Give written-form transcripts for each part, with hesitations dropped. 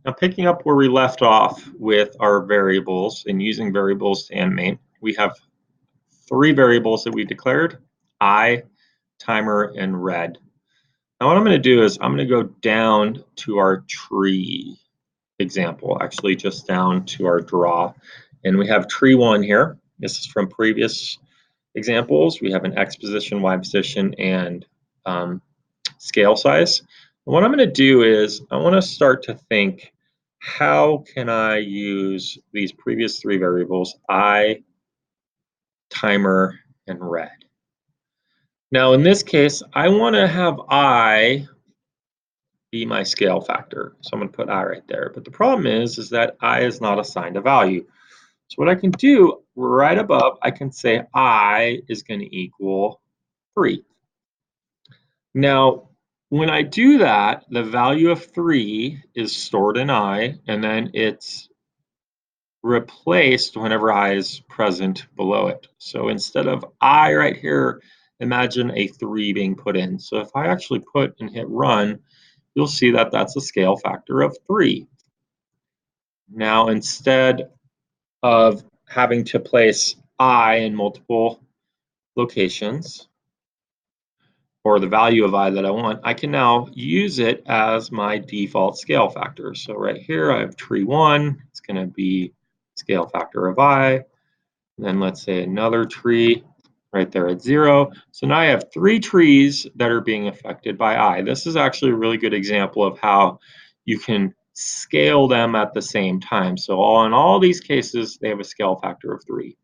Now, picking up where we left off with our variables and using variables to animate, we have three variables that we declared: I, timer, and red. Now, what I'm going to do is I'm going to go down to our tree example, actually just down to our draw. And we have tree one here. This is from previous examples. We have an X position, Y position, and scale size. And what I'm going to do is I want to start to think, how can I use these previous three variables, I, timer, and red? Now, in this case, I want to have I be my scale factor. So I'm going to put I right there. But the problem is that I is not assigned a value. So what I can do right above, I can say I is going to equal 3. Now, when I do that, the value of 3 is stored in I, and then it's replaced whenever I is present below it. So instead of I right here, imagine a 3 being put in. So if I actually put and hit run, you'll see that that's a scale factor of 3. Now, instead of having to place I in multiple locations, or the value of I that I want, I can now use it as my default scale factor. So right here, I have tree 1. It's going to be scale factor of I. And then let's say another tree right there at 0. So now I have 3 trees that are being affected by I. This is actually a really good example of how you can scale them at the same time. So in all these cases, they have a scale factor of 3.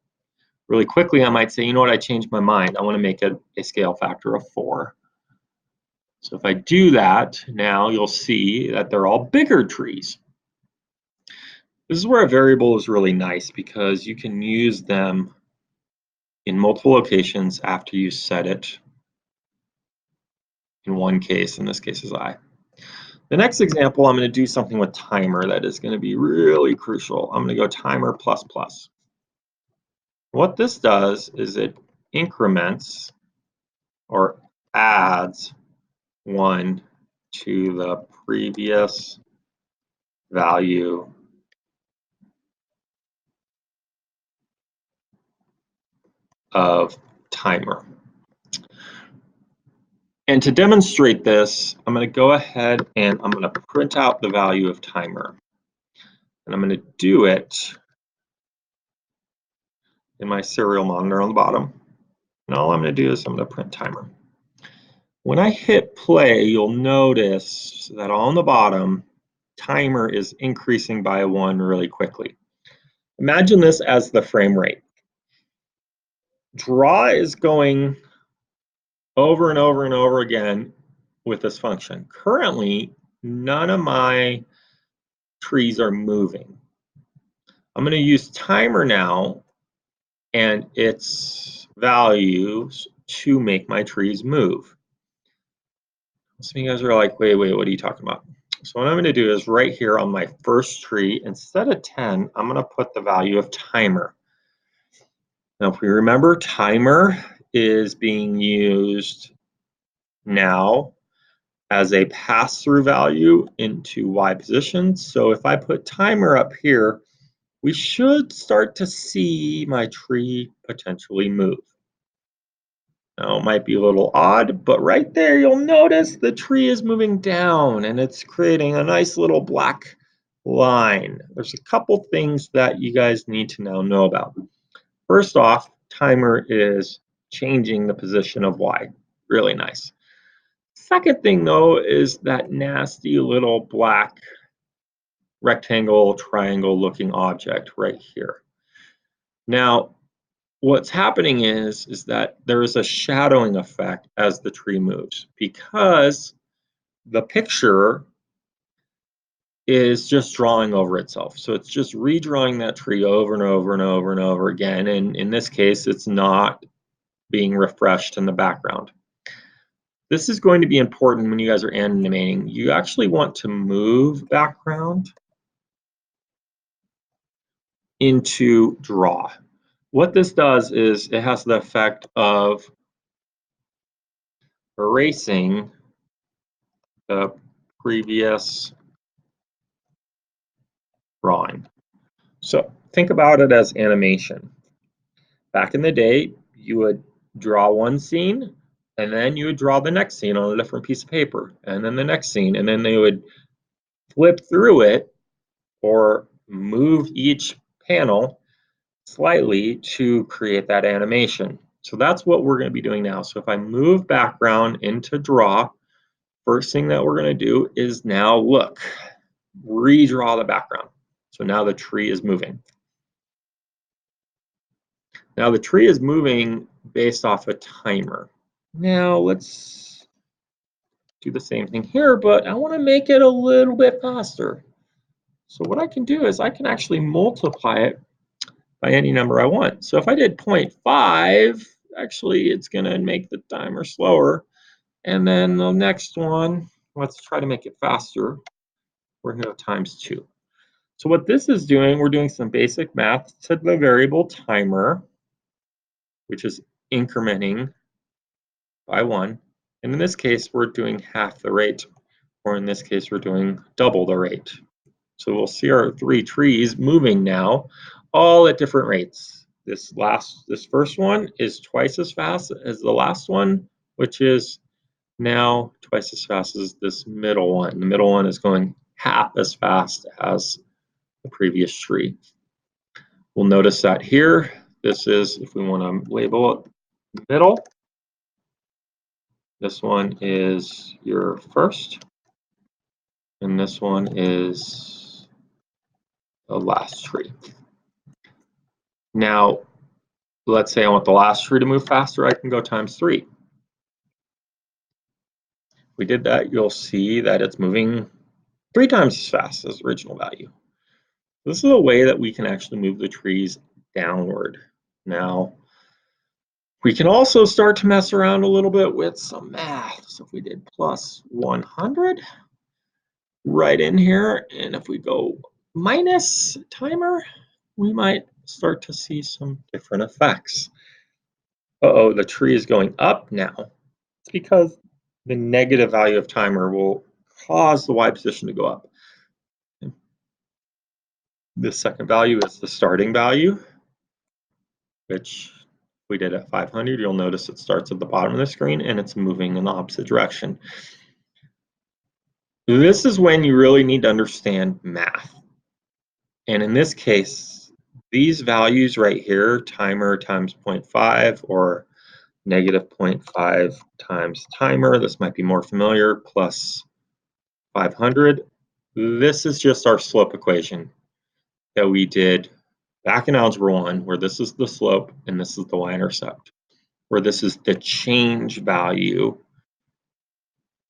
Really quickly, I might say, you know what, I changed my mind. I want to make it a scale factor of 4. So if I do that, now you'll see that they're all bigger trees. This is where a variable is really nice because you can use them in multiple locations after you set it in one case. In this case is I. The next example, I'm going to do something with timer that is going to be really crucial. I'm going to go timer plus plus. What this does is it increments or adds 1 to the previous value of timer. And to demonstrate this, I'm going to go ahead and I'm going to print out the value of timer. And I'm going to do it in my serial monitor on the bottom. And all I'm going to do is I'm going to print timer. When I hit play, you'll notice that on the bottom, timer is increasing by 1 really quickly. Imagine this as the frame rate. Draw is going over and over and over again with this function. Currently, none of my trees are moving. I'm going to use timer now and its values to make my trees move. Some of you guys are like, wait, what are you talking about? So what I'm going to do is right here on my first tree, instead of 10, I'm going to put the value of timer. Now, if we remember, timer is being used now as a pass-through value into Y position. So if I put timer up here, we should start to see my tree potentially move. Now, it might be a little odd, but right there, you'll notice the tree is moving down and it's creating a nice little black line. There's a couple things that you guys need to now know about. First off, timer is changing the position of Y. Really nice. Second thing, though, is that nasty little black rectangle, triangle looking object right here. Now, what's happening is that there is a shadowing effect as the tree moves because the picture is just drawing over itself. So it's just redrawing that tree over and over and over and over again. And in this case, it's not being refreshed in the background. This is going to be important when you guys are animating. You actually want to move background into draw. What this does is it has the effect of erasing the previous drawing. So think about it as animation. Back in the day, you would draw one scene, and then you would draw the next scene on a different piece of paper, and then the next scene, and then they would flip through it or move each panel slightly to create that animation. So that's what we're going to be doing now. So if I move background into draw, first thing that we're going to do is now look, redraw the background. So now the tree is moving. Now the tree is moving based off a timer. Now let's do the same thing here, but I want to make it a little bit faster. So what I can do is I can actually multiply it by any number I want. So if I did 0.5, actually it's going to make the timer slower. And then the next one, let's try to make it faster. We're going to go times 2. So what this is doing, we're doing some basic math to the variable timer, which is incrementing by 1. And in this case, we're doing half the rate, or in this case, we're doing double the rate. So we'll see our 3 trees moving now, all at different rates. This first one is twice as fast as the last one, which is now twice as fast as this middle one. The middle one is going half as fast as the previous tree. We'll notice that here, this is, if we want to label it middle, this one is your first, and this one is the last tree. Now, let's say I want the last tree to move faster, I can go times 3. If we did that, you'll see that it's moving 3 times as fast as the original value. This is a way that we can actually move the trees downward. Now, we can also start to mess around a little bit with some math. So if we did plus 100 right in here, and if we go minus timer, we might start to see some different effects. Uh-oh, the tree is going up now. It's because the negative value of timer will cause the Y position to go up. The second value is the starting value, which we did at 500. You'll notice it starts at the bottom of the screen and it's moving in the opposite direction. This is when you really need to understand math. And in this case, these values right here, timer times 0.5 or negative 0.5 times timer, this might be more familiar, plus 500. This is just our slope equation that we did back in Algebra 1, where this is the slope and this is the y-intercept, where this is the change value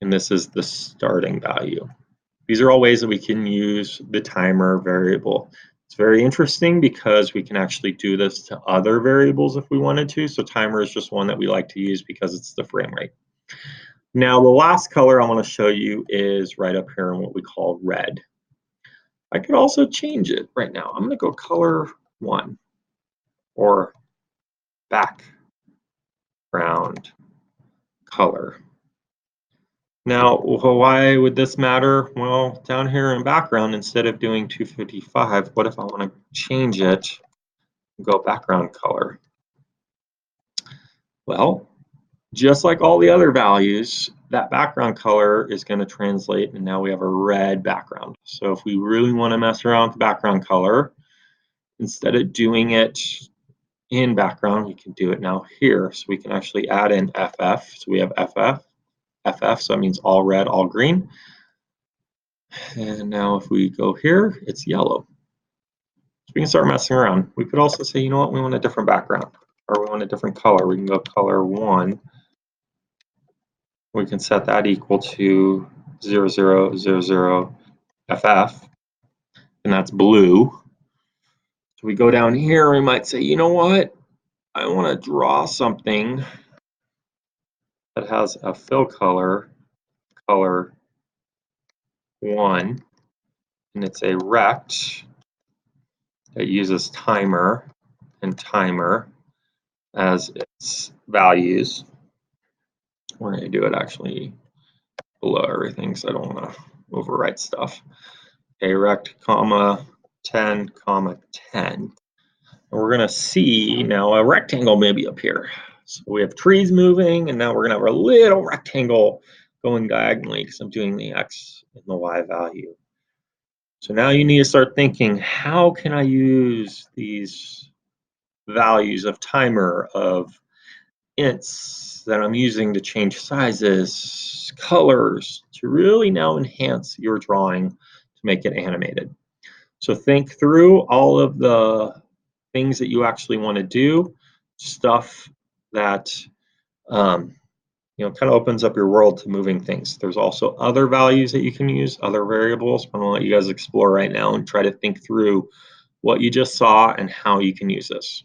and this is the starting value. These are all ways that we can use the timer variable. It's very interesting because we can actually do this to other variables if we wanted to. So timer is just one that we like to use because it's the frame rate. Now the last color I want to show you is right up here in what we call red. I could also change it right now. I'm going to go color 1 or background color. Now, why would this matter? Well, down here in background, instead of doing 255, what if I want to change it and go background color? Well, just like all the other values, that background color is going to translate, and now we have a red background. So if we really want to mess around with the background color, instead of doing it in background, we can do it now here. So we can actually add in FF. So we have FF, so that means all red, all green. And now if we go here, it's yellow. So we can start messing around. We could also say, you know what, we want a different background, or we want a different color. We can go color 1. We can set that equal to 0000 FF, and that's blue. So we go down here, we might say, you know what, I want to draw something that has a fill color, color 1, and it's a rect that uses timer and timer as its values. We're going to do it actually below everything, so I don't want to overwrite stuff. Okay, rect, comma, 10, comma 10. And we're going to see now a rectangle maybe appear. So we have trees moving, and now we're going to have a little rectangle going diagonally because I'm doing the x and the y value. So now you need to start thinking, how can I use these values of timer, of ints that I'm using to change sizes, colors, to really now enhance your drawing to make it animated. So think through all of the things that you actually want to do, stuff that kind of opens up your world to moving things. There's also other values that you can use, other variables. I'm gonna let you guys explore right now and try to think through what you just saw and how you can use this.